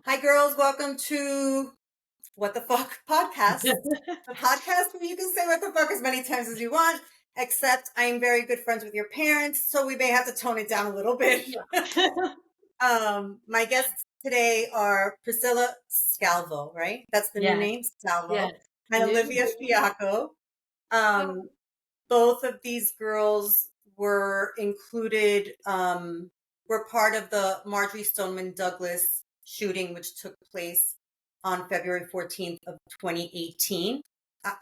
Hi, girls. Welcome to What the Fuck podcast. The podcast where you can say what the fuck as many times as you want, except I am very good friends with your parents, so we may have to tone it down a little bit. My guests today are Priscilla Scavo, right? That's the new name, Scavo, Yes. and Olivia Fiacco. Both of these girls were included, were part of the Marjory Stoneman Douglas shooting, which took place on February 14th of 2018.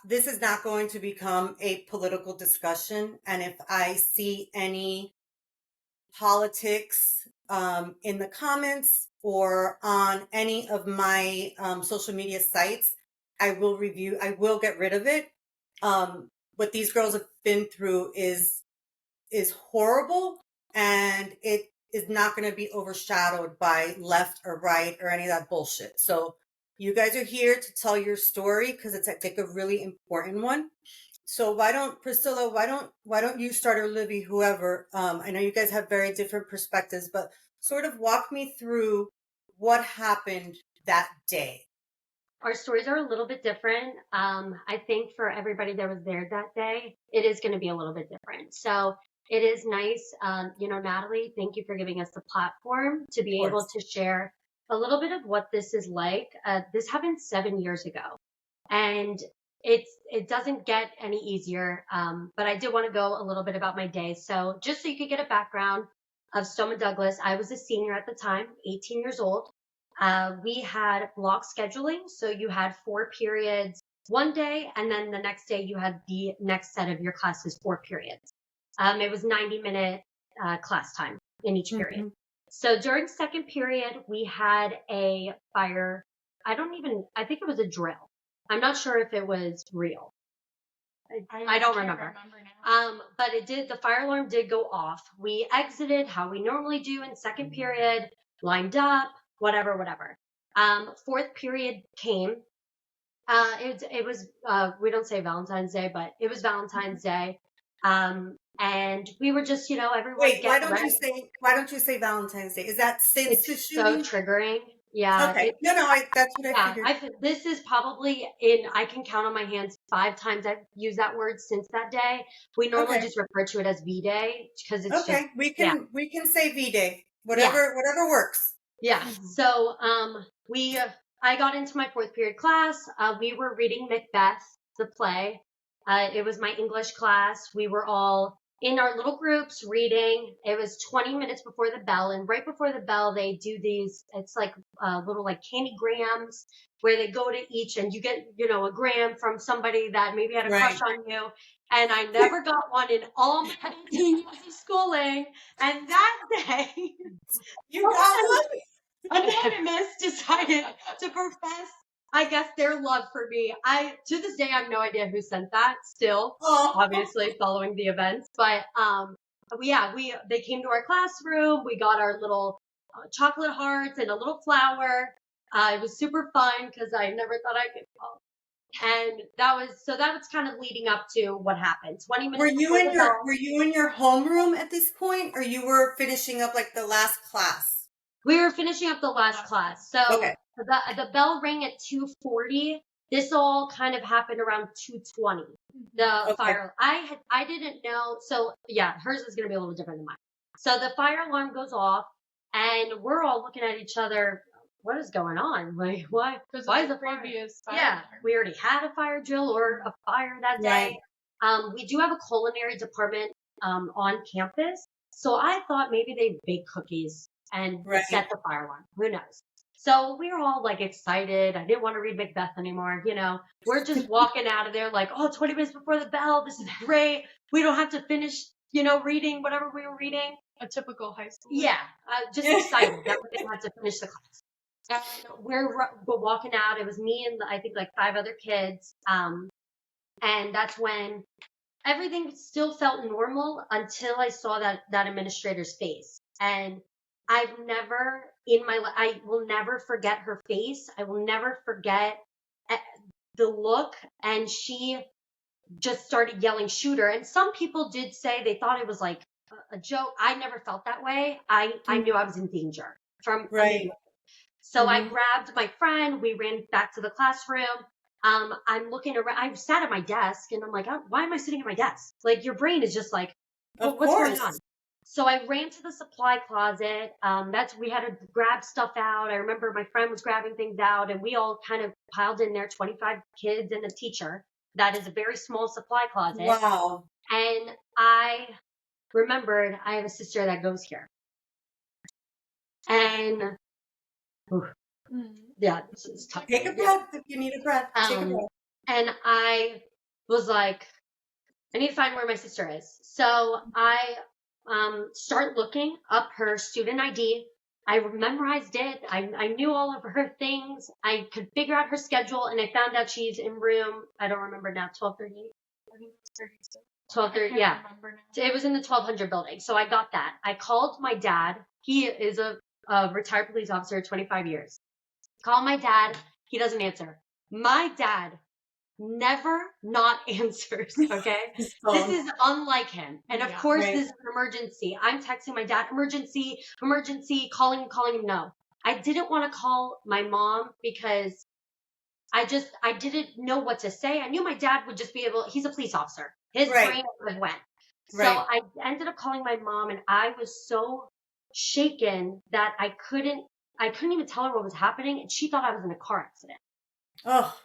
This is not going to become a political discussion. And if I see any politics in the comments or on any of my social media sites, I will get rid of it. What these girls have been through is horrible, and it is not going to be overshadowed by left or right or any of that bullshit. So you guys are here to tell your story because it's, I think, a really important one. So Priscilla, why don't you start, or Olivia, whoever? I know you guys have very different perspectives, but sort of walk me through what happened that day. Our stories are a little bit different. I think for everybody that was there that day, it is going to be a little bit different. So it is nice. Natalie, thank you for giving us the platform to be able to share a little bit of what this is like. This happened 7 years ago, and it doesn't get any easier. But I did want to go a little bit about my day. So just so you could get a background of Stoneman Douglas, I was a senior at the time, 18 years old. We had block scheduling. So you had 4 periods one day, and then the next day you had the next set of your classes, 4 periods. It was 90-minute class time in each period. Mm-hmm. So during second period, we had a fire. I think it was a drill. I'm not sure if it was real. I don't remember. But the fire alarm did go off. We exited how we normally do in second period, lined up, whatever. Fourth period came. It was, we don't say Valentine's Day, but it was Valentine's Day. And we were just, everyone. Wait, why don't you say Valentine's Day? Is that since the shooting? So triggering. Yeah. Okay. That's what I figured. This is probably I can count on my hands 5 times I've used that word since that day. We normally just refer to it as V-Day because it's okay. We can say V-Day. Whatever works. Yeah. So I got into my 4th period class. We were reading Macbeth, the play. It was my English class. We were all in our little groups reading. It was 20 minutes before the bell, and right before the bell they do these, it's like little like candy grams where they go to each and you get a gram from somebody that maybe had a crush on you. And I never got one in all my 18 years of schooling, and that day you got one. Anonymous decided to profess, I guess, their love for me. To this day, I have no idea who sent that still, obviously following the events. But they came to our classroom. We got our little chocolate hearts and a little flower. It was super fun because I never thought I could fall. And that was kind of leading up to what happened. 20 minutes. Were you in your homeroom at this point, or you were finishing up like the last class? We were finishing up the last class. So the bell rang at 2:40. This all kind of happened around 2:20. The fire. I didn't know. So yeah, hers is going to be a little different than mine. So the fire alarm goes off, and we're all looking at each other. What is going on? Like, why is the previous fire? Yeah, we already had a fire drill or a fire that day. We do have a culinary department on campus, so I thought maybe they bake cookies and set the fire alarm. Who knows? So we were all like excited. I didn't want to read Macbeth anymore. We're just walking out of there like, 20 minutes before the bell. This is great. We don't have to finish, reading whatever we were reading. A typical high school. Yeah. Just excited that we didn't have to finish the class. And we're walking out. It was me and I think like 5 other kids. And that's when everything still felt normal until I saw that administrator's face. And I will never forget her face. I will never forget the look. And she just started yelling, "Shoot her." And some people did say they thought it was like a joke. I never felt that way. I knew I was in danger from. So I grabbed my friend. We ran back to the classroom. I'm looking around. I sat at my desk and I'm like, oh, why am I sitting at my desk? Like your brain is just like, well, Of what's going on? course. So I ran to the supply closet. We had to grab stuff out. I remember my friend was grabbing things out and we all kind of piled in there, 25 kids and a teacher. That is a very small supply closet. Wow. And I remembered I have a sister that goes here. And yeah, it's tough. Take a breath if you need a breath. Take a breath. And I was like, I need to find where my sister is. So I start looking up her student ID. I memorized it. I knew all of her things. I could figure out her schedule, and I found out she's in room, I don't remember now, 1238? I think it's 36. 1230, yeah. It was in the 1200 building. So I got that. I called my dad. He is a retired police officer, 25 years. Call my dad. He doesn't answer. My dad never not answers, okay? This is unlike him. And of course, this is an emergency. I'm texting my dad, emergency, calling him, no. I didn't want to call my mom because I didn't know what to say. I knew my dad would just be able, he's a police officer. His brain would have went. So I ended up calling my mom and I was so shaken that I couldn't even tell her what was happening. And she thought I was in a car accident. Oh.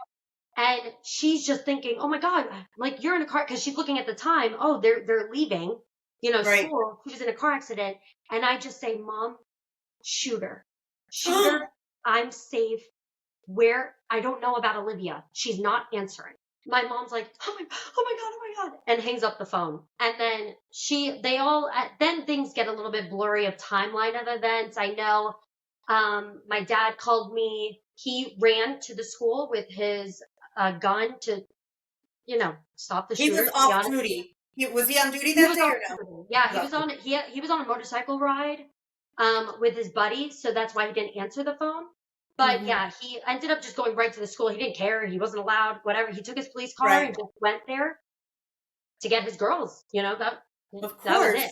And she's just thinking, oh my God, like you're in a car, because she's looking at the time, oh, they're leaving, school. She was in a car accident. And I just say, Mom, shoot her, I'm safe. Where? I don't know about Olivia. She's not answering. My mom's like, oh my God, and hangs up the phone. And then then things get a little bit blurry of timeline of events. I know, my dad called me. He ran to the school with his gun to, stop the shooter. He was off duty. Was he on duty that day or no? Yeah, he was on a motorcycle ride with his buddy, so that's why he didn't answer the phone. But yeah, he ended up just going right to the school. He didn't care. He wasn't allowed, whatever. He took his police car and just went there to get his girls. That was it.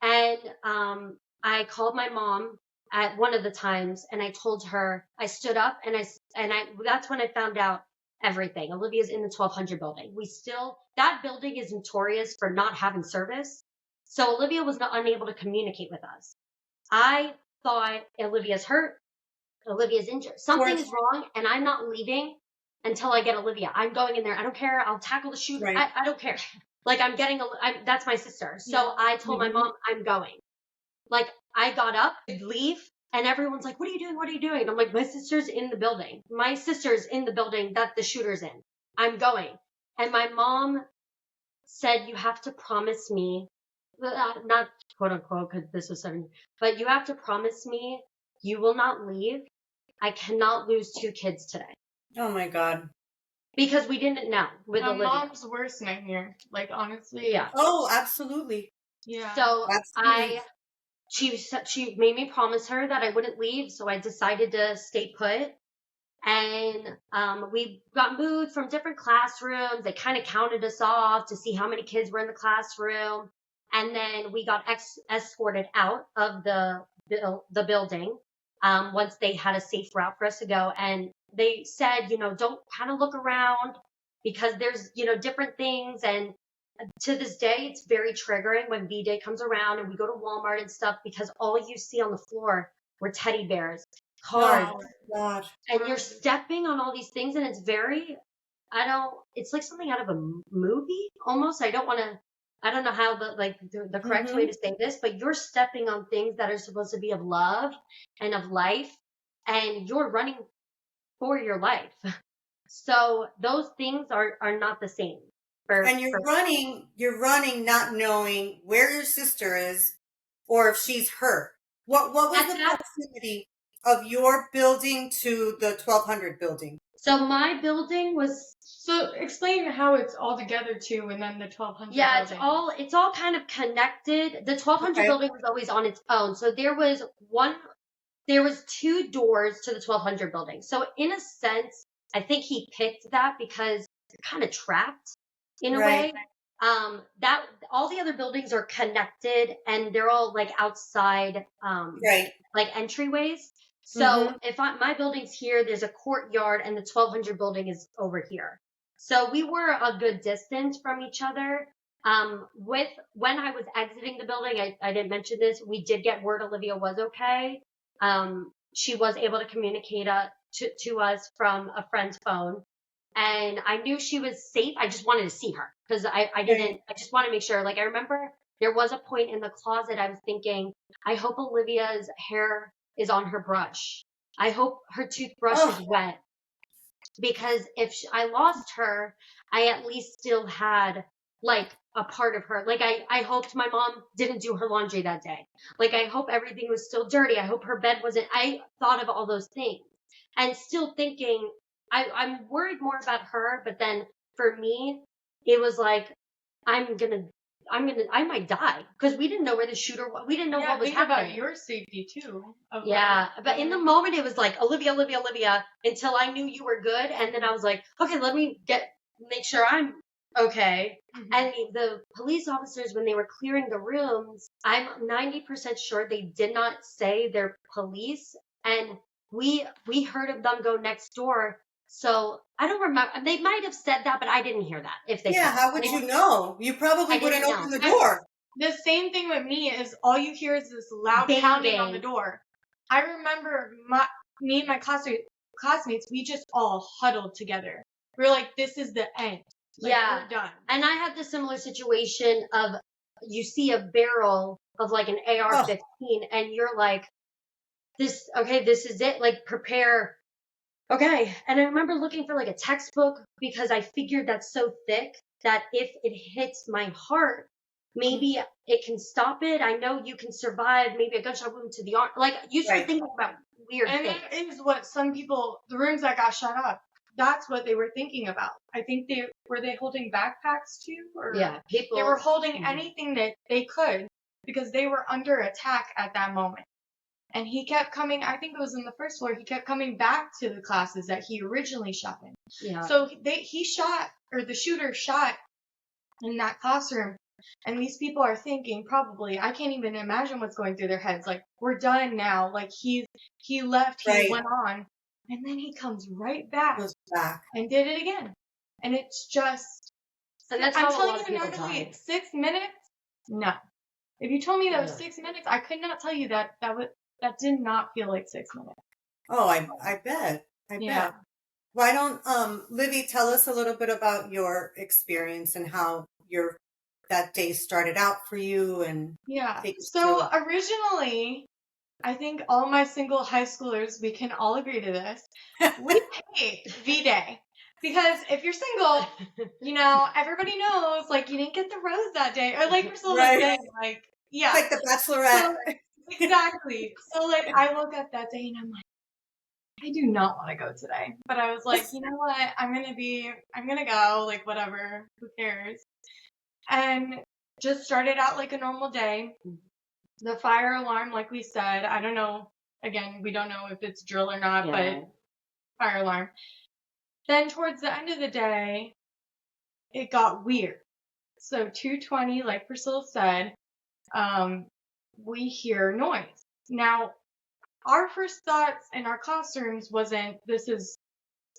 And I called my mom at one of the times and I told her, I stood up and that's when I found out everything. Olivia's in the 1200 building. That building is notorious for not having service. So Olivia was unable to communicate with us. I thought Olivia's hurt. Olivia's injured. Something is wrong and I'm not leaving until I get Olivia. I'm going in there. I don't care. I'll tackle the shooter. I don't care. Like that's my sister. So I told my mom I'm going. Like I got up, leave, and everyone's like, what are you doing? What are you doing? And I'm like, my sister's in the building. My sister's in the building that the shooter's in. I'm going. And my mom said, you have to promise me, not quote unquote, because this was 7, but you have to promise me you will not leave. I cannot lose 2 kids today. Oh my God. Because we didn't know with Olivia. Mom's worst nightmare. Like, honestly. Yeah. Oh, absolutely. Yeah. So she made me promise her that I wouldn't leave. So I decided to stay put. And we got moved from different classrooms. They kind of counted us off to see how many kids were in the classroom. And then we got escorted out of the building. Once they had a safe route for us to go. And they said, don't kind of look around because there's, different things. And to this day, it's very triggering when V-Day comes around and we go to Walmart and stuff because all you see on the floor were teddy bears, cards, and you're stepping on all these things. And it's it's like something out of a movie almost. I don't know how the correct way to say this, but you're stepping on things that are supposed to be of love and of life, and you're running for your life. So those things are not the same. And you're running not knowing where your sister is or if she's hurt. What was the proximity of your building to the 1200 building? So my building was. So explain how it's all together too, and then the 1200. Yeah, building. it's all kind of connected. The 1200 building was always on its own. So there was 2 doors to the 1200 building. So in a sense, I think he picked that because you're kind of trapped in a way. That all the other buildings are connected and they're all like outside, like entryways. So if my building's here, there's a courtyard, and the 1200 building is over here. So we were a good distance from each other. When I was exiting the building, I didn't mention this. We did get word Olivia was okay. She was able to communicate to us from a friend's phone, and I knew she was safe. I just wanted to see her because I just want to make sure. Like, I remember there was a point in the closet I was thinking, I hope Olivia's hair is on her brush. I hope her toothbrush is wet, because if I lost her, I at least still had like a part of her. Like, I hoped my mom didn't do her laundry that day. Like, I hope everything was still dirty. I hope her bed wasn't. I thought of all those things, and still thinking I'm worried more about her. But then for me, it was like, I might die, because we didn't know where the shooter was. We didn't know what was happening. About your safety too. But in the moment, it was like, Olivia, Olivia, Olivia, until I knew you were good. And then I was like, okay, let me make sure I'm okay. And the police officers, when they were clearing the rooms, I'm 90% sure they did not say they're police. And we heard of them go next door. So I don't remember. They might have said that, but I didn't hear that. If they said how would you know? You probably wouldn't open the door. The same thing with me is all you hear is this loud pounding on the door. I remember me and my classmates, we just all huddled together. We were like, this is the end. Like, we're done. And I had the similar situation of, you see a barrel of like an AR-15 and you're like, this is it. Like, prepare. Okay. And I remember looking for like a textbook, because I figured that's so thick that if it hits my heart, maybe it can stop it. I know you can survive maybe a gunshot wound to the arm. Like, you start thinking about weird things. And that is what some people, the rooms that got shut up, that's what they were thinking about. I think they holding backpacks too? Or they were holding anything that they could, because they were under attack at that moment. And he kept coming, I think it was in the first floor, he kept coming back to the classes that he originally shot in. Yeah. So the shooter shot in that classroom. And these people are thinking, probably, I can't even imagine what's going through their heads. Like, we're done now. Like, he left, he went on. And then he comes right back and did it again. And it's just, and that's I'm telling you, Natalie, 6 minutes? No. If you told me that was 6 minutes, I could not tell you that did not feel like 6 minutes. Oh, I bet. I bet. Why don't Livy tell us a little bit about your experience and how that day started out for you? And so originally, I think all my single high schoolers, we can all agree to this, we hate V-Day. Because if you're single, everybody knows, like, you didn't get the rose that day. Or like Priscilla was saying, like, it's like the Bachelorette. So, exactly. So, like, I woke up that day and I'm like, I do not want to go today. But I was like, you know what? I'm going to go, like, whatever. Who cares? And just started out like a normal day. The fire alarm, like we said, I don't know. Again, we don't know if it's drill or not, but fire alarm. Then towards the end of the day, it got weird. So 2:20, like Priscilla said, we hear noise. Now, our first thoughts in our classrooms wasn't, this is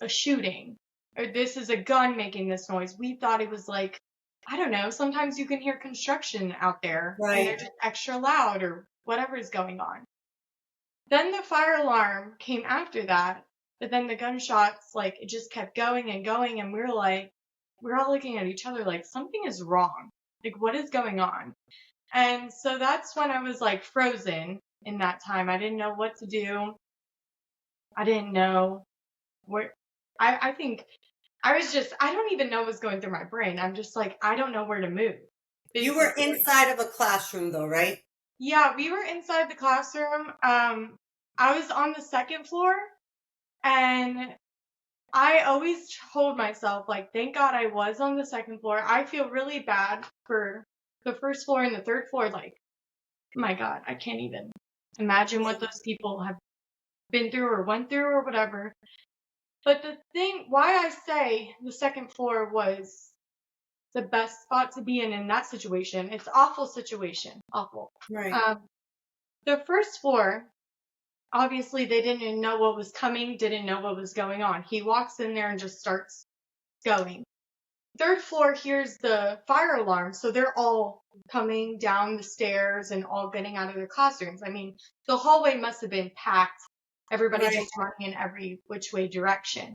a shooting, or this is a gun making this noise. We thought it was like, I don't know, sometimes you can hear construction out there, and they're just extra loud, or whatever is going on. Then the fire alarm came after that, but then the gunshots, like, it just kept going and going, and we're all looking at each other like, something is wrong. Like, what is going on? And so that's when I was, like, frozen in that time. I didn't know what to do. I didn't know where. I think I was just, I don't even know what was going through my brain. I'm just like, I don't know where to move. Basically. You were inside of a classroom, though, right? Yeah, we were inside the classroom. I was on the second floor, and I always told myself, like, thank God I was on the second floor. I feel really bad for the first floor and the third floor. Like, my God, I can't even imagine what those people have been through or went through or whatever. But the thing, why I say the second floor was the best spot to be in that situation, it's an awful situation. Awful. Right. The first floor, obviously they didn't know what was coming, didn't know what was going on. He walks in there and just starts going. Third floor hears the fire alarm, so they're all coming down the stairs and all getting out of their classrooms. I mean, the hallway must have been packed. Everybody Right. just running in every which way direction.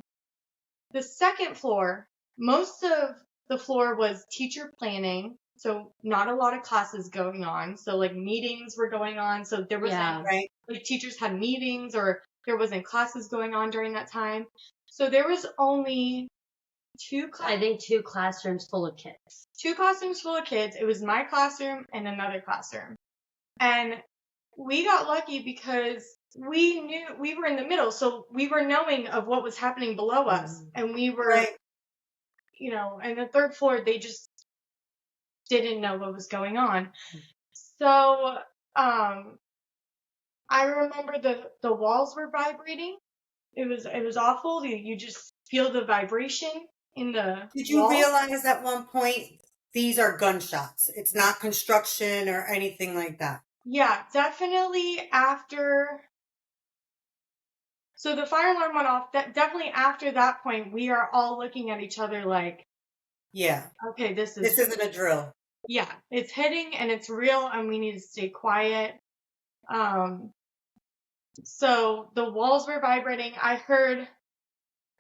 The second floor, most of the floor was teacher planning, so not a lot of classes going on. So like meetings were going on, so there wasn't Right. like teachers had meetings or there wasn't classes going on during that time. So there was only I think 2 classrooms full of kids. 2 classrooms full of kids. It was my classroom and another classroom. And we got lucky because we knew we were in the middle, so we were knowing of what was happening below us. And we were, Right. you know, and the third floor, they just didn't know what was going on. So, I remember the walls were vibrating. It was awful. You just feel the vibration in the Did you walls. realize at one point these are gunshots? It's not construction or anything like that. Yeah, definitely after. So the fire alarm went off. Definitely after that point, we are all looking at each other like, Yeah. okay, this isn't a drill. Yeah, it's hitting and it's real and we need to stay quiet. So the walls were vibrating. I heard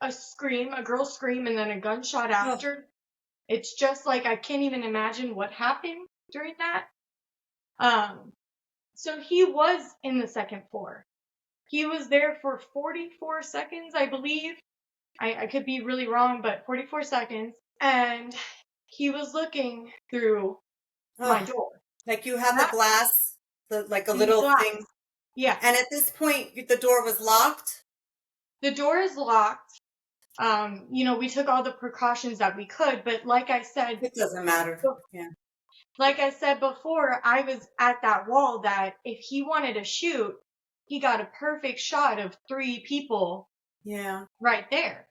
a scream, a girl scream, and then a gunshot after. It's just like, I can't even imagine what happened during that. So he was in the second floor. He was there for 44 seconds, I believe. I could be really wrong, but 44 seconds. And he was looking through my door. Like you have the glass, like a little glass. thing. Yeah. And at this point, the door was locked? The door is locked. You know, we took all the precautions that we could, but like I said, it doesn't matter. Yeah. Like I said before, I was at that wall that if he wanted to shoot, he got a perfect shot of 3 people. Yeah. Right there.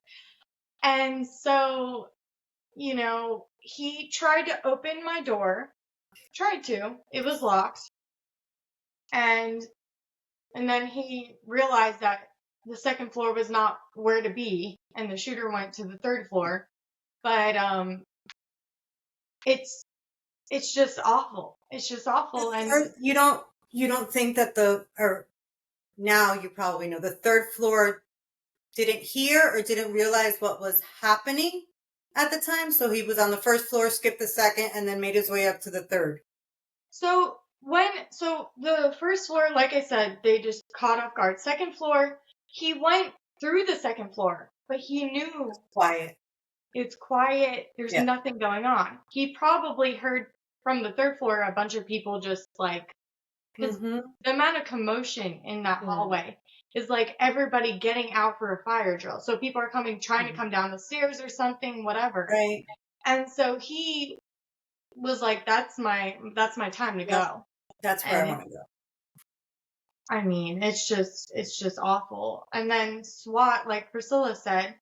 And so, you know, he tried to open my door. It was locked. And then he realized that the second floor was not where to be, and the shooter went to the third floor. But it's just awful. It's just awful. And you don't think that or now you probably know, the third floor didn't hear or didn't realize what was happening at the time, so he was on the first floor, skipped the second, and then made his way up to the third. So the first floor, like I said, they just caught off guard. Second floor, he went through the second floor, but he knew it's quiet. There's nothing going on. He probably heard from the third floor a bunch of people just like, because the amount of commotion in that hallway is like everybody getting out for a fire drill. So people are trying to come down the stairs or something, whatever. Right. And so he was like, that's my time to go. That's where I want to go. I mean, it's just awful. And then SWAT, like Priscilla said,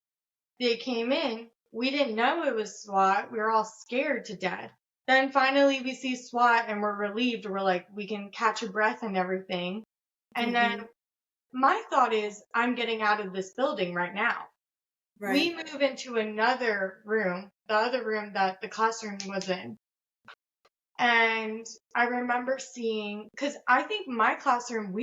they came in. We didn't know it was SWAT. We were all scared to death. Then finally we see SWAT and we're relieved. We're like, we can catch a breath and everything. And then my thought is, I'm getting out of this building right now. Right. We move into another room, the other room that the classroom was in. And I remember seeing, because I think my classroom,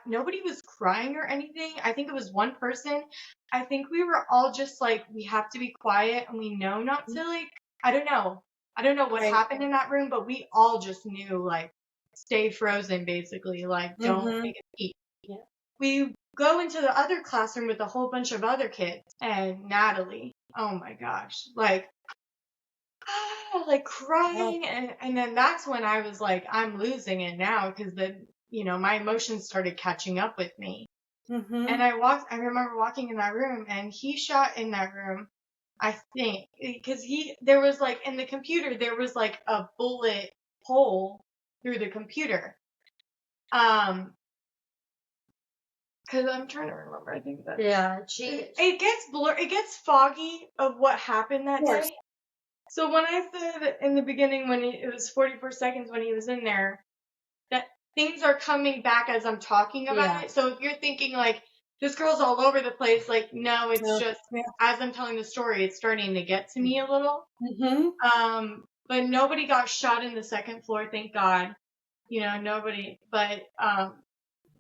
nobody was crying or anything. I think it was one person. I think we were all just like, we have to be quiet and we know not to like, I don't know what happened in that room, but we all just knew like, stay frozen basically, like don't make a peep. Yeah. We go into the other classroom with a whole bunch of other kids and Natalie, oh my gosh, like crying. And then that's when I was like, I'm losing it now because my emotions started catching up with me. And I remember walking in that room and he shot in that room, I think, because there was like in the computer, there was like a bullet hole through the computer. Because I'm trying to remember, I think that. Yeah, it gets blurry, it gets foggy of what happened that day. So when I said in the beginning when it was 44 seconds when he was in there, that things are coming back as I'm talking about it. So if you're thinking like, this girl's all over the place, like, no, it's just, as I'm telling the story, it's starting to get to me a little. Mm-hmm. But nobody got shot in the second floor, thank God. You know, nobody. But,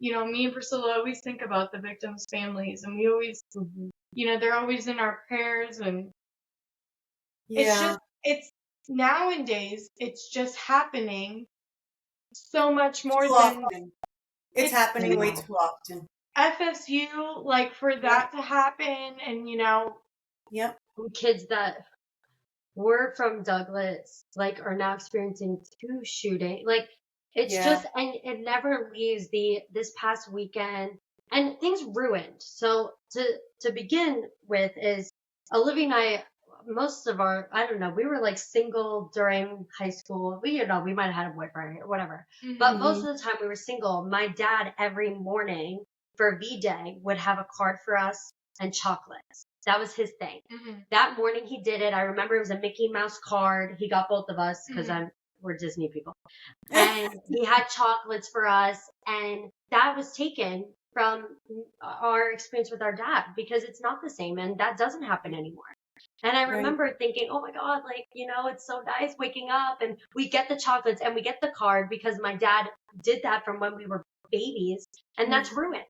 you know, me and Priscilla always think about the victims' families, and we always, you know, they're always in our prayers, and it's nowadays, it's just happening so much more Too than often. It's happening way too often. FSU, like, for that to happen, and, you know. Kids that were from Douglas, like, are now experiencing 2 shootings. Like, it's just, and it never leaves this past weekend, and things ruined. So to begin with is Olivia and I, most of our, I don't know, we were like single during high school. We, you know, we might have had a boyfriend or whatever, but most of the time we were single. My dad every morning for V-Day would have a card for us and chocolates. That was his thing. That morning he did it. I remember it was a Mickey Mouse card. He got both of us because we're Disney people. And he had chocolates for us. And that was taken from our experience with our dad because it's not the same. And that doesn't happen anymore. And I remember thinking, oh my God, like, you know, it's so nice waking up and we get the chocolates and we get the card because my dad did that from when we were babies. And that's ruined.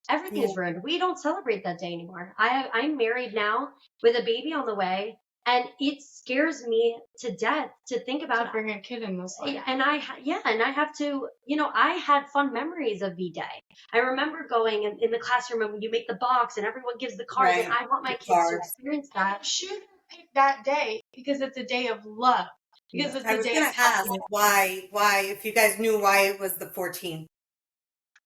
Everything is ruined. We don't celebrate that day anymore. I'm married now with a baby on the way, and it scares me to death to think about to bring a kid in this life. And I have to, you know, I had fun memories of V-Day. I remember going in the classroom and when you make the box and everyone gives the cards, and I want my kids to experience that. You should pick that day because it's a day of love. Because it's I was going to ask why, if you guys knew why it was the 14th.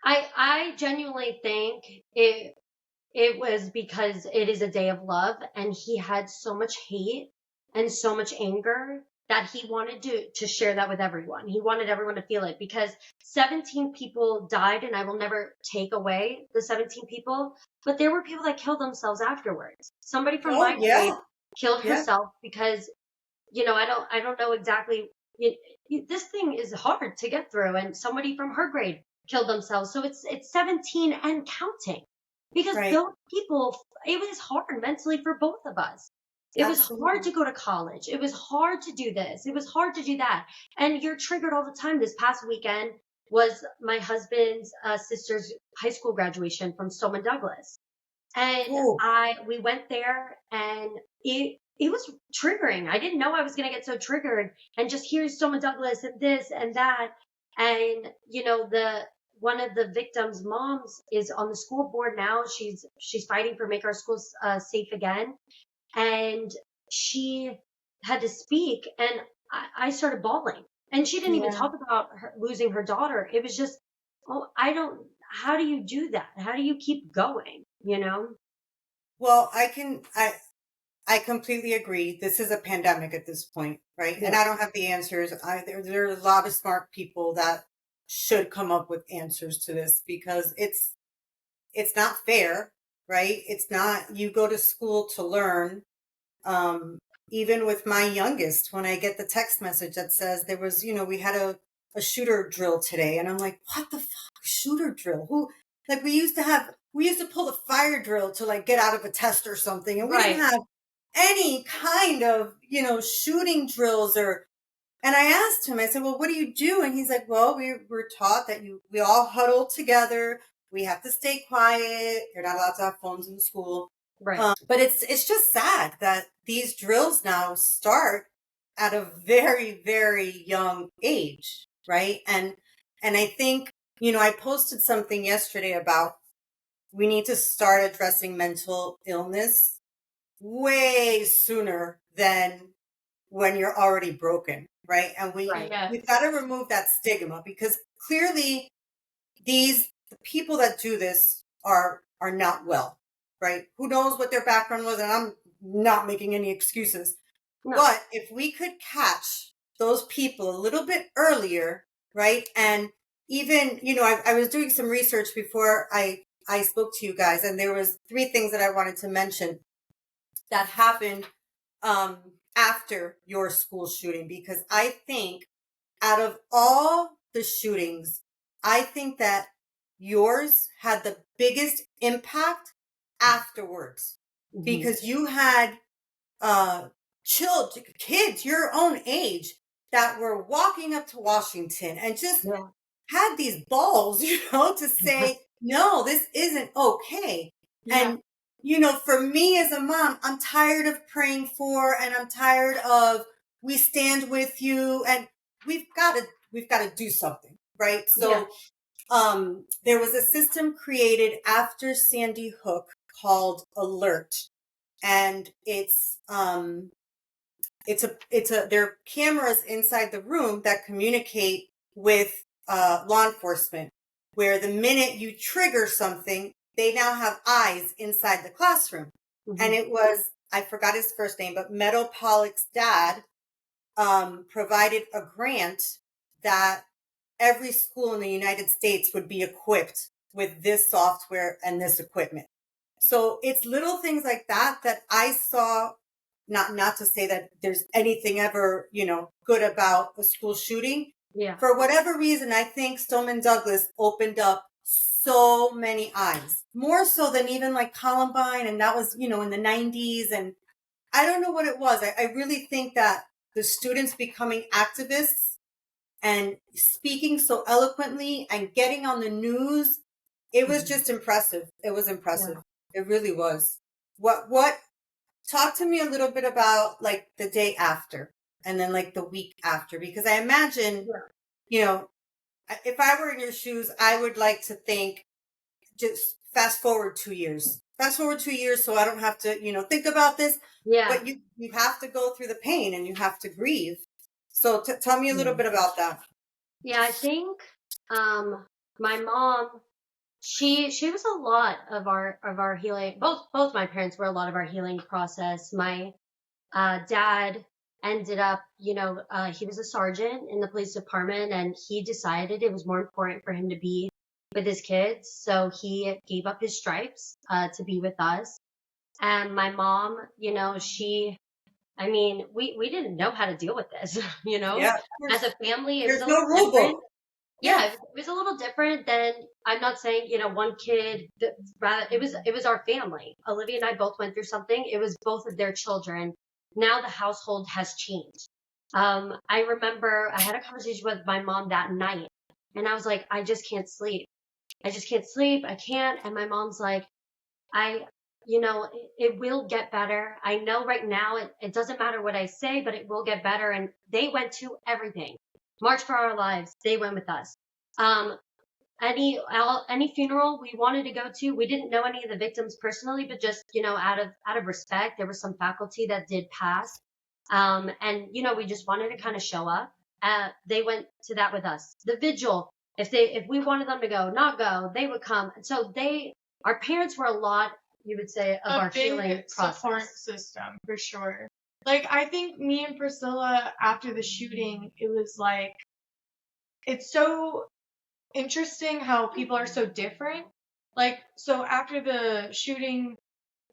I genuinely think it was because it is a day of love, and he had so much hate and so much anger that he wanted to share that with everyone. He wanted everyone to feel it because 17 people died, and I will never take away the 17 people, but there were people that killed themselves afterwards. Somebody from my grade killed herself because, you know, I don't know exactly. This thing is hard to get through, and somebody from her grade killed themselves. So it's 17 and counting. Because those people, it was hard mentally for both of us. It was hard to go to college. It was hard to do this. It was hard to do that. And you're triggered all the time. This past weekend was my husband's sister's high school graduation from Stoneman Douglas. And we went there, and it was triggering. I didn't know I was going to get so triggered, and just hearing Stoneman Douglas and this and that. And, you know, one of the victims' moms is on the school board now. She's fighting for make our schools safe again. And she had to speak, and I started bawling. And she didn't even talk about losing her daughter. It was just, how do you do that? How do you keep going, you know? Well, I completely agree. This is a pandemic at this point, right? And I don't have the answers. There are a lot of smart people that should come up with answers to this because it's not fair, right? It's not, you go to school to learn. Even with my youngest, when I get the text message that says there was, you know, we had a shooter drill today, and I'm like, what the fuck, shooter drill? Who, like, we used to pull the fire drill to like get out of a test or something, and we didn't have any kind of, you know, shooting drills and I asked him, I said, well, what do you do? And he's like, well, we're taught that we all huddle together. We have to stay quiet. You're not allowed to have phones in school. Right. But it's just sad that these drills now start at a very, very young age. Right. And I think, you know, I posted something yesterday about we need to start addressing mental illness way sooner than when you're already broken, right? And we've got to remove that stigma because clearly the people that do this are not well, right? Who knows what their background was, and I'm not making any excuses. No. But if we could catch those people a little bit earlier, right? And even, you know, I was doing some research before I spoke to you guys, and there was 3 things that I wanted to mention that happened after your school shooting, because I think out of all the shootings, I think that yours had the biggest impact afterwards because you had kids your own age that were walking up to Washington and just had these balls, to say, no, this isn't okay. And, for me as a mom, I'm tired of praying for, and I'm tired of, we stand with you, and we've got to do something, right? So, there was a system created after Sandy Hook called Alert, and there are cameras inside the room that communicate with law enforcement, where the minute you trigger something, they now have eyes inside the classroom. And it was, I forgot his first name, but Meadow Pollock's dad provided a grant that every school in the United States would be equipped with this software and this equipment. So it's little things like that I saw. Not to say that there's anything ever, good about a school shooting. Yeah. For whatever reason, I think Stoneman Douglas opened up so many eyes, more so than even like Columbine. And that was, in the 90s. And I don't know what it was. I really think that the students becoming activists and speaking so eloquently and getting on the news, it was just impressive. It was impressive. Yeah. It really was. What talk to me a little bit about like the day after and then like the week after, because I imagine, if I were in your shoes, I would like to think, just fast forward 2 years. Fast forward 2 years so I don't have to, think about this. Yeah. But you have to go through the pain and you have to grieve. So tell me a little bit about that. Yeah, I think my mom, she was a lot of our healing. Both my parents were a lot of our healing process. My dad ended up, he was a sergeant in the police department, and he decided it was more important for him to be with his kids, so he gave up his stripes to be with us. And my mom, we didn't know how to deal with this, Yeah, as a family. There's no rule book. Yeah, it was a little different than, I'm not saying, one kid, rather, it was our family. Olivia and I both went through something. It was both of their children. Now the household has changed. I remember I had a conversation with my mom that night, and I was like, I just can't sleep. I can't. And my mom's like, it will get better. I know right now it doesn't matter what I say, but it will get better. And they went to everything. March for Our Lives, they went with us. Any funeral we wanted to go to, we didn't know any of the victims personally, but just, out of respect, there was some faculty that did pass. And, we just wanted to kind of show up. They went to that with us. The vigil, if we wanted them to go, not go, they would come. And so our parents were a lot, you would say, of our healing process. Support system, for sure. Like, I think me and Priscilla, after the shooting, it was like, it's so interesting how people are so different. Like, so after the shooting,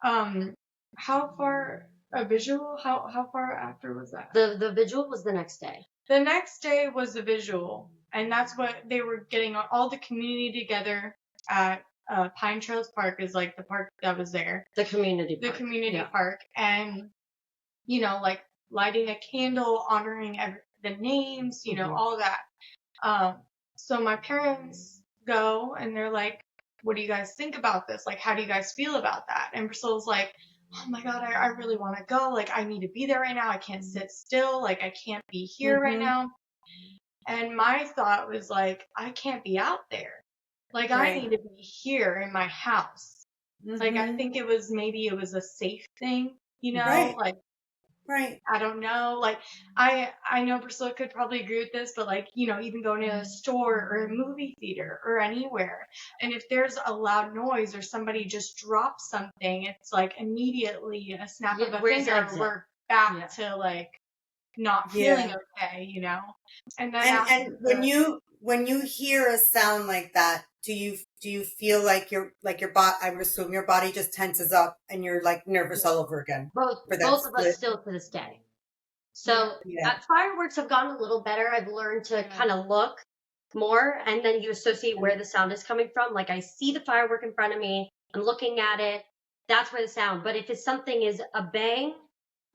how far after was that? The vigil was the next day. The next day was the visual, and that's what they were getting all the community together at Pine Trails Park, is like the park that was there. The community park. And, like lighting a candle, honoring the names, all that. So my parents go and they're like, what do you guys think about this? Like, how do you guys feel about that? And Priscilla's like, oh my God, I really want to go. Like, I need to be there right now. I can't sit still. Like, I can't be here right now. And my thought was like, I can't be out there. Like, I need to be here in my house. Like, I think it was a safe thing, like, I don't know. Like, I know Priscilla could probably agree with this, but like, even going to a store or a movie theater or anywhere, and if there's a loud noise or somebody just drops something, it's like immediately a snap of a finger, we're back to like not feeling okay, And then when you hear a sound like that, do you feel like your body? I would assume your body just tenses up and you're like nervous all over again. Both of us still to this day. So fireworks have gotten a little better. I've learned to kind of look more, and then you associate where the sound is coming from. Like, I see the firework in front of me, I'm looking at it, that's where the sound. But if it's something is a bang,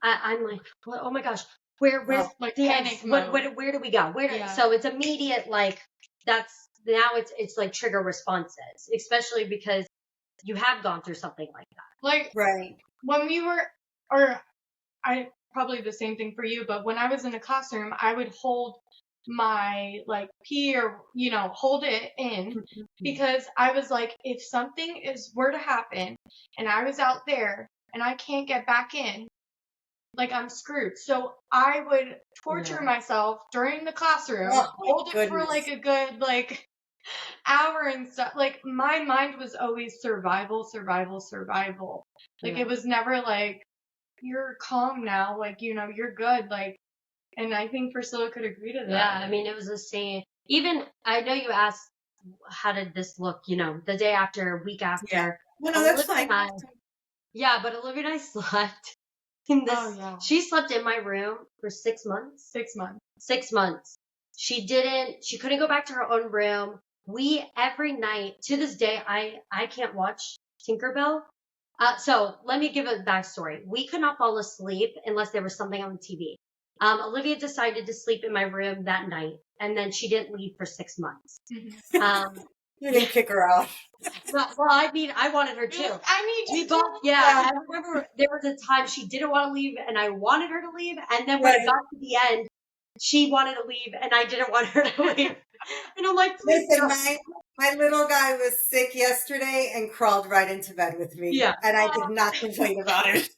I'm like, oh my gosh, where's like the panic where do we go? So it's immediate, like, that's now it's like trigger responses, especially because you have gone through something like that. Like, Right. when we were, or I probably the same thing for you, but when I was in a classroom, I would hold my like pee or hold it in, because I was like, if something were to happen and I was out there and I can't get back in, like, I'm screwed. So I would torture myself during the classroom, hold it for like a good like hour and stuff. Like, my mind was always survival, survival, survival. Like, it was never like, you're calm now, like, you're good, like. And I think Priscilla could agree to that. Yeah, I mean, it was the same. Even, I know you asked, how did this look, the day after, week after. Yeah. No, that's fine. Yeah, but Olivia and I slept in this. Oh, yeah. She slept in my room for 6 months. 6 months. 6 months. She couldn't go back to her own room. Every night, to this day, I can't watch Tinkerbell. So let me give a backstory. We could not fall asleep unless there was something on TV. Olivia decided to sleep in my room that night, and then she didn't leave for 6 months. You didn't kick her out. Well, I mean, I wanted her too. I need you both, I remember there was a time she didn't want to leave, and I wanted her to leave, and then when it got to the end, she wanted to leave, and I didn't want her to leave. And I'm like, please. Listen, my little guy was sick yesterday and crawled right into bed with me. Yeah. And I did not complain about it.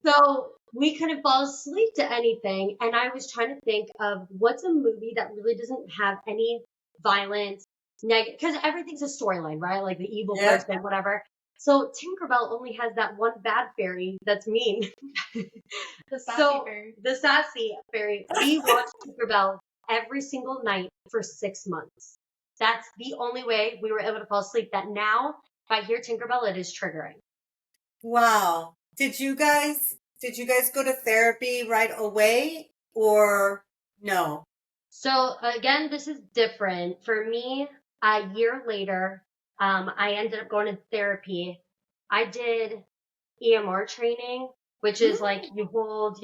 So we couldn't fall asleep to anything. And I was trying to think of what's a movie that really doesn't have any violence, negative, because everything's a storyline, right? Like the evil person, whatever. So Tinkerbell only has that one bad fairy that's mean. The sassy fairy. The sassy fairy. We watched Tinkerbell every single night for 6 months. That's the only way we were able to fall asleep. That now, if I hear Tinkerbell, it is triggering. Wow. Did you guys go to therapy right away or no? So again, this is different. For me, a year later, I ended up going to therapy. I did EMR training, which is like you hold,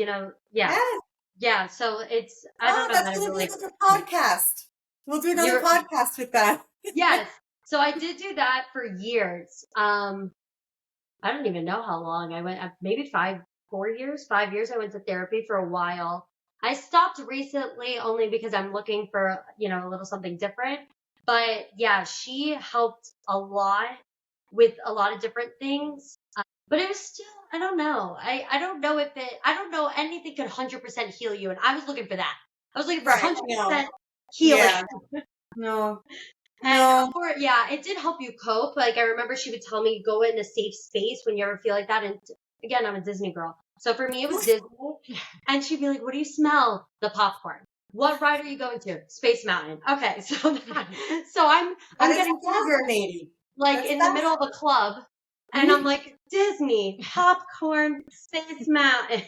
Yeah, so it's, I don't know. That's going to be a podcast. We'll do another podcast with that. Yes. So I did do that for years. I don't even know how long I went, maybe 4 years, 5 years. I went to therapy for a while. I stopped recently only because I'm looking for, a little something different. But yeah, she helped a lot with a lot of different things. But it was still, I don't know. I don't know I don't know anything could 100% heal you. And I was looking for that. I was looking for 100% healing. Yeah. No. And it did help you cope. Like, I remember she would tell me, go in a safe space when you ever feel like that. And again, I'm a Disney girl. So for me, it was Disney. And she'd be like, what do you smell? The popcorn. What ride are you going to? Space Mountain. Okay. So I'm getting triggered, like, in the middle of a club. And I'm like, Disney, popcorn, Space Mountain.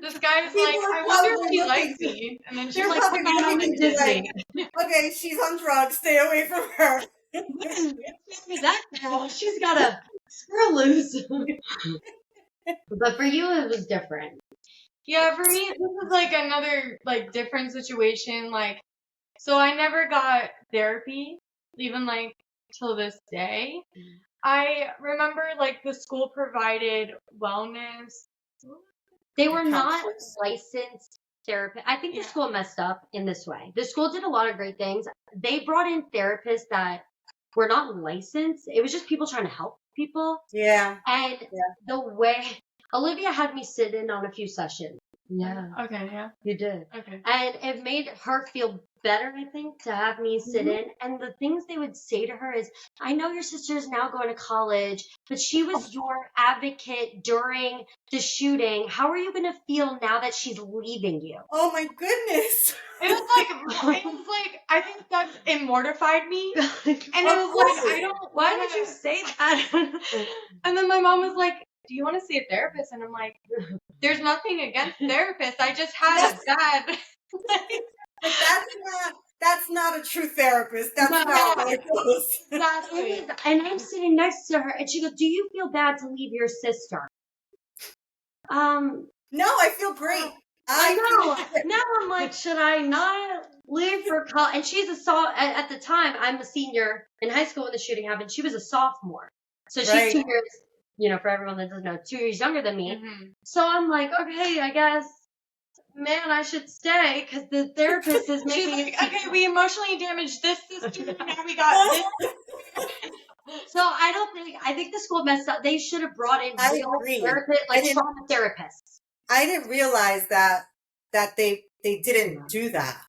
This guy's like, I wonder if he likes me. And then she's like, I'm in Disney. Okay, she's on drugs. Stay away from her. That girl, she's got a screw loose. But for you, it was different. Yeah, for me, this was like another like different situation. Like, so I never got therapy, even like till this day. I remember like the school provided wellness. They were not licensed therapists. I think the school messed up in this way. The school did a lot of great things. They brought in therapists that were not licensed. It was just people trying to help people. Yeah. And the way Olivia had me sit in on a few sessions. Yeah. Okay, yeah. You did. Okay. And it made her feel better, I think, to have me sit in. And the things they would say to her is, I know your sister is now going to college, but she was your advocate during the shooting. How are you going to feel now that she's leaving you? Oh my goodness. It was like, I think it mortified me. And it was like, why did you say that? And then my mom was like, do you want to see a therapist? And I'm like, there's nothing against therapists. I just had a bad. But that's not that's not a true therapist. That's No. not how it goes. Exactly. And I'm sitting next to her, and she goes, "Do you feel bad to leave your sister?" No, I feel great. I know. feel great. Now I'm like, should I not leave for college? And she's at the time, I'm a senior in high school when the shooting happened. She was a sophomore. So she's Right. 2 years, for everyone that doesn't know, 2 years younger than me. Mm-hmm. So I'm like, okay, I guess, man, I should stay because the therapist is She's making like, it. okay, we emotionally damaged this sister. Now we got this. So I think the school messed up. They should have brought in I real agree. therapists, like trauma therapists. I didn't realize that they didn't do that.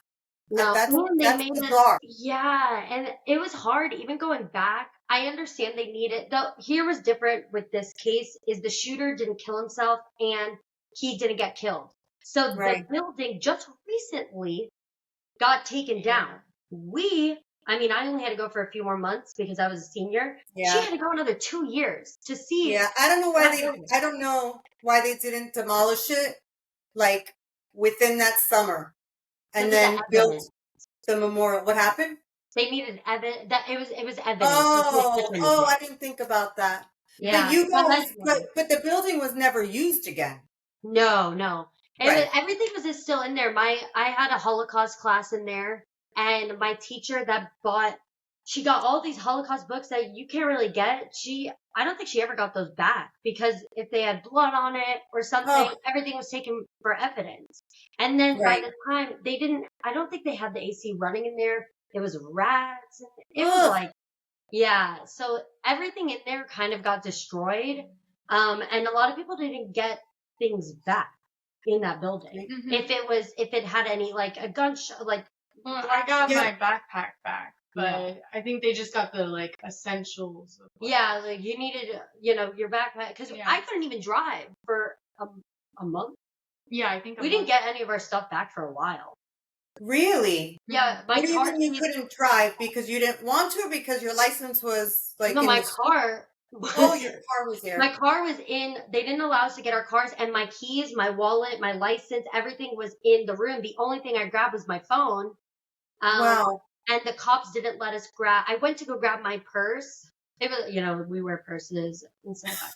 No, That's they made bizarre. Yeah, and it was hard even going back. I understand they need it. Though here was different with this case is the shooter didn't kill himself and he didn't get killed. So Right. the building just recently got taken down. I only had to go for a few more months because I was a senior. Yeah. She had to go another 2 years to see. Yeah, I don't know why they didn't demolish it like within that summer and then built the memorial. What happened? They needed evidence. That it was evidence. Oh, I didn't think about that. Yeah. But the building was never used again. No. Right. Everything was still in there. I had a Holocaust class in there, and my teacher she got all these Holocaust books that you can't really get. I don't think she ever got those back because if they had blood on it or something, everything was taken for evidence. And then by the time I don't think they had the AC running in there. It was rats. It was like, yeah. So everything in there kind of got destroyed. And a lot of people didn't get things back in that building. Mm-hmm. If it had any, like a gunshot, like. Well, I got my backpack back, but I think they just got the like essentials. Yeah, like you needed, your backpack because I couldn't even drive for a month. Yeah, I think we didn't get any of our stuff back for a while. Really? Yeah, my car. You couldn't drive because you didn't want to, because your license was like. No, my car. Your car was there. My car was in. They didn't allow us to get our cars, and my keys, my wallet, my license, everything was in the room. The only thing I grabbed was my phone. Wow. And the cops didn't let us grab. I went to go grab my purse. It was, we wear purses and stuff.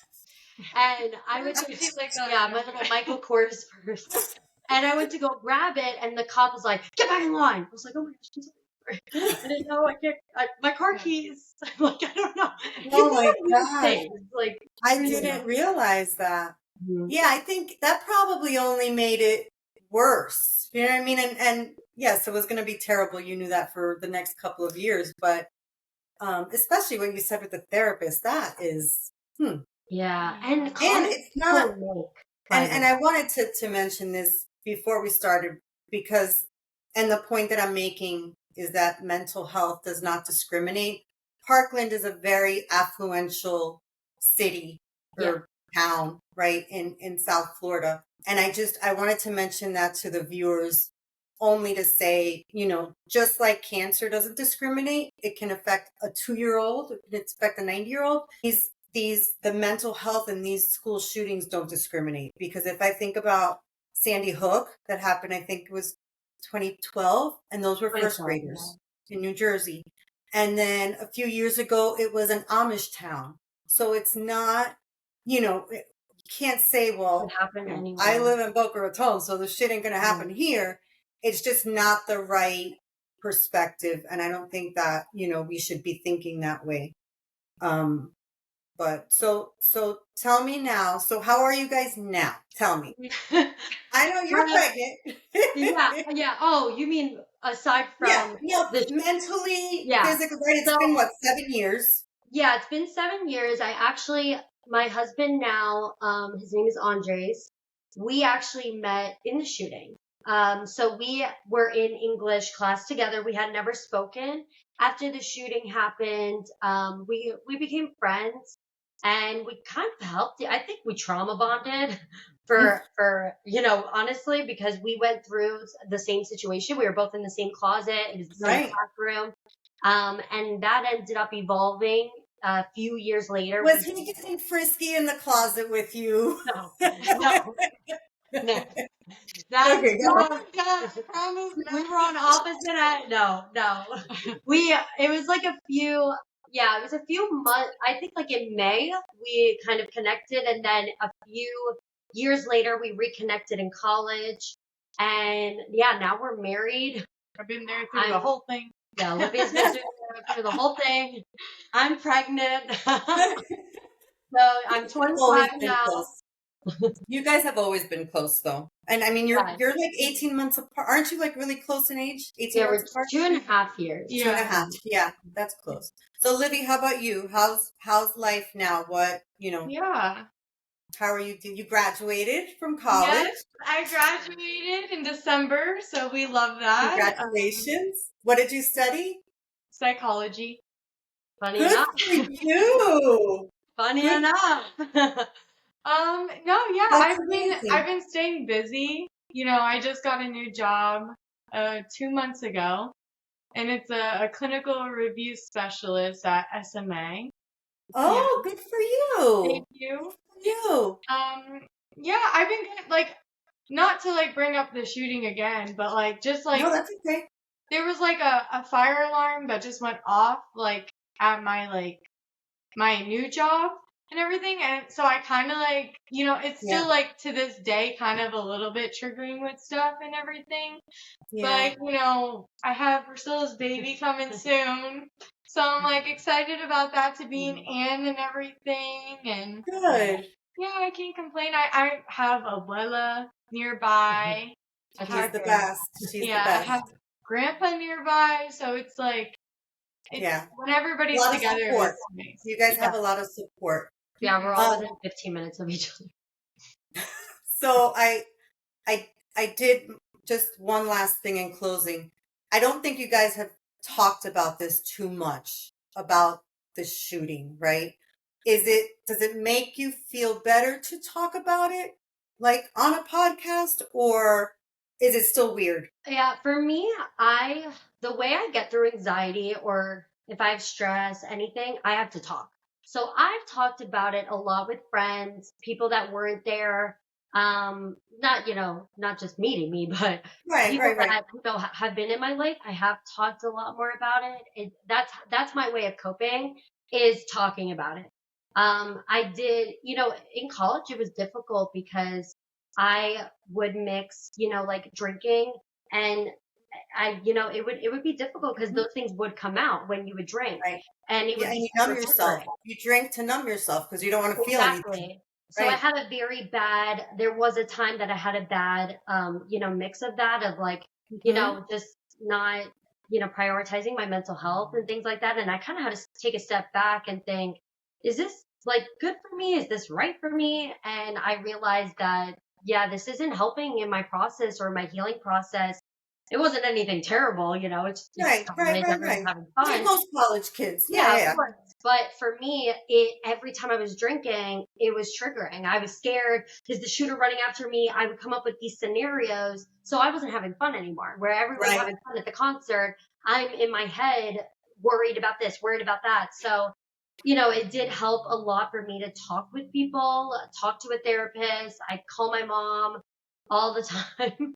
And I went to my little Michael Kors purse. And I went to go grab it, and the cop was like, "Get back in line." I was like, "Oh my gosh, I didn't know. I can't. My car keys." I'm like, I don't know. Oh my god! Like, I didn't realize that. Mm-hmm. Yeah, I think that probably only made it worse. You know what I mean? And yes, it was going to be terrible. You knew that for the next couple of years, but especially what you said with the therapist, that is. Yeah, and it's not. And I wanted to mention this before we started because, and the point that I'm making is that mental health does not discriminate. Parkland is a very affluential city or town, right, in South Florida. And I wanted to mention that to the viewers only to say, just like cancer doesn't discriminate, it can affect a 2-year-old, it can affect a 90-year-old. The mental health in these school shootings don't discriminate, because if I think about Sandy Hook, that happened, I think it was 2012, and those were first graders in New Jersey. And then a few years ago, it was an Amish town. So it's not, you can't say, well, I live in Boca Raton, so the shit ain't going to happen here. It's just not the right perspective. And I don't think that, we should be thinking that way. But so tell me now. So how are you guys now? Tell me. I know you're pregnant. Yeah. Oh, you mean aside from mentally, physically, right? It's been what, 7 years? Yeah, it's been 7 years. My husband now, his name is Andres. We actually met in the shooting. So we were in English class together. We had never spoken. After the shooting happened, we became friends. And we kind of helped. I think we trauma bonded for honestly, because we went through the same situation. We were both in the same closet. It was the same classroom. And that ended up evolving a few years later. Was he getting frisky in the closet with you? No. That's Okay, go no, ahead. yeah, I promise. We were on opposite end. No. It was like a few, yeah, it was a few months. I think like in May, we kind of connected. And then a few years later, we reconnected in college. And yeah, now we're married. I've been there through the whole thing. Yeah, Olivia's been through the whole thing. I'm pregnant. So I'm You've 25 always been now. close. You guys have always been close, though. And I mean, Yeah. you're like 18 months apart. Aren't you like really close in age? 18 Yeah, we're months apart? 2.5 years. Two and a half. Yeah, that's close. So, Livy, how about you? How's life now? What, Yeah. how are you? You graduated from college. Yes, I graduated in December, so we love that. Congratulations. What did you study? Psychology. Funny Good enough. for you. Funny Good. enough. No, yeah, That's I've been staying busy. I just got a new job 2 months ago, and it's a clinical review specialist at SMA. Oh, good for you. Thank you. Good for you. Yeah, I've been like, not to like bring up the shooting again, but like just like No, that's okay. there was like a fire alarm that just went off like at my new job and everything, and so I kind of like it's still like to this day kind of a little bit triggering with stuff and everything. Yeah. But I have Priscilla's baby coming soon, so I'm like excited about that to be an aunt and everything, and Good. yeah, I can't complain. I have Abuela nearby. I She's have the best. She's the I best. have Grandpa nearby, so it's like when A everybody's lot of together, support. it's nice. You guys have a lot of support. Yeah, we're all within 15 minutes of each other. So I did just one last thing in closing. I don't think you guys have talked about this too much about the shooting, right? Does it make you feel better to talk about it like on a podcast, or is it still weird? Yeah, for me, the way I get through anxiety or if I have stress, anything, I have to talk. So I've talked about it a lot with friends, people that weren't there. Not just meeting me, but Right, people right, right. that have been in my life. I have talked a lot more about it. That's my way of coping, is talking about it. I did, in college it was difficult because I would mix, like drinking, and it would be difficult because those things would come out when you would drink, Right. and it Yeah, would and be you numb super yourself. triggering. You drink to numb yourself because you don't want to feel anything. Exactly. So I Right. had a very bad, there was a time that I had a bad, mix of that, of like, just not, prioritizing my mental health and things like that. And I kind of had to take a step back and think, is this like good for me? Is this right for me? And I realized that, yeah, this isn't helping in my process or my healing process. It wasn't anything terrible, it's Right, right, college, right, everyone's right. having Like fun. most college kids. Yeah, of Yeah. course. But for me, every time I was drinking, it was triggering. I was scared. Is the shooter running after me? I would come up with these scenarios. So I wasn't having fun anymore. Where everyone's Right. having fun at the concert, I'm in my head worried about this, worried about that. So, it did help a lot for me to talk with people, talk to a therapist. I call my mom all the time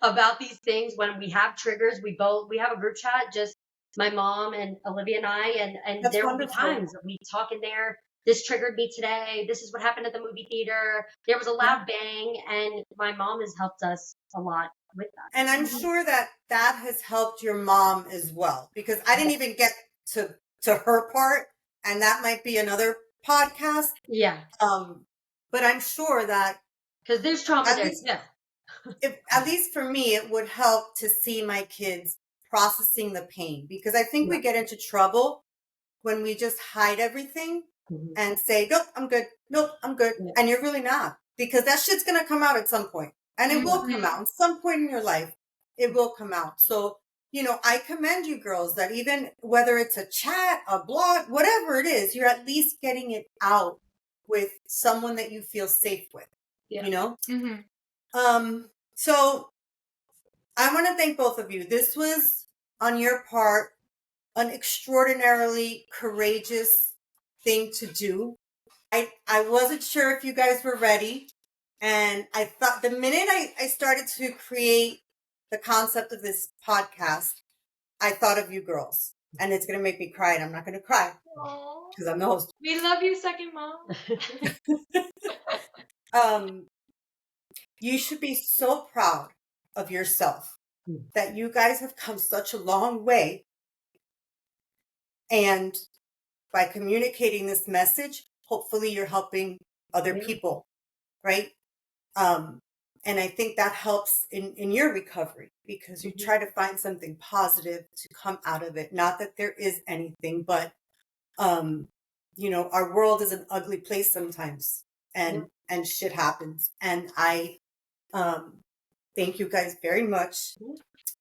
about these things. When we have triggers, we have a group chat, just my mom and Olivia and I, and That's there will be wonderful. times that we talk in there. This triggered me today. This is what happened at the movie theater. There was a loud bang, and my mom has helped us a lot with that. And I'm sure that has helped your mom as well, because I didn't even get to her part, and that might be another podcast. Yeah. But I'm sure that because there's trauma there. Yeah. At least for me, it would help to see my kids processing the pain, because I think we get into trouble when we just hide everything and say, nope, I'm good. Nope, I'm good. Yeah. And you're really not, because that shit's going to come out at some point, and it will come out at some point in your life. It will come out. So, I commend you girls that even whether it's a chat, a blog, whatever it is, you're at least getting it out with someone that you feel safe with, So I want to thank both of you. This was, on your part, an extraordinarily courageous thing to do. I wasn't sure if you guys were ready, And I thought the minute I started to create the concept of this podcast, I thought of you girls. And it's going to make me cry, and I'm not going to cry because I'm the host. We love you, second mom. You should be so proud of yourself that you guys have come such a long way. And by communicating this message, hopefully you're helping other people, right? And I think that helps in your recovery because you try to find something positive to come out of it. Not that there is anything, but, you know, our world is an ugly place sometimes and shit happens. And I, thank you guys very much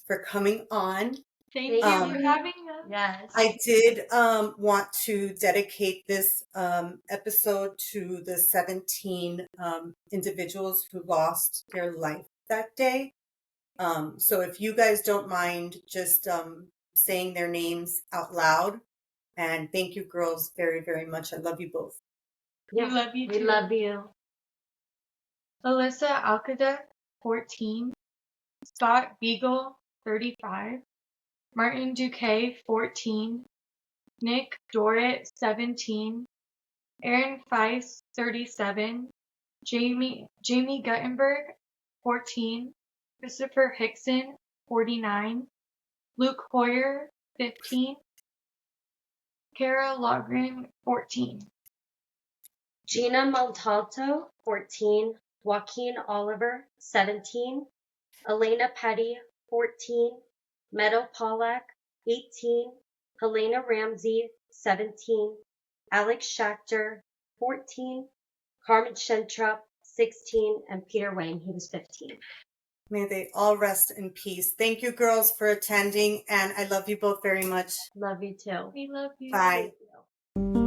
for coming on. Thank you for having us. Yes. I did want to dedicate this episode to the 17 individuals who lost their life that day. So if you guys don't mind just saying their names out loud. And thank you, girls, very, very much. I love you both. We love you too. We love you. Alyssa Alcadec, 14. Scott Beagle, 35. Martin Duque, 14. Nick Dorrit, 17. Aaron Feist, 37. Jamie Guttenberg, 14. Christopher Hickson, 49. Luke Hoyer, 15. Kara Logren, 14. Gina Montalto, 14. Joaquin Oliver, 17. Elena Petty, 14. Meadow Pollack, 18. Helena Ramsey, 17. Alex Schachter, 14. Carmen Shentrup, 16. And Peter Wayne, he was 15. May they all rest in peace. Thank you, girls, for attending. And I love you both very much. Love you too. We love you. Bye. Thank you.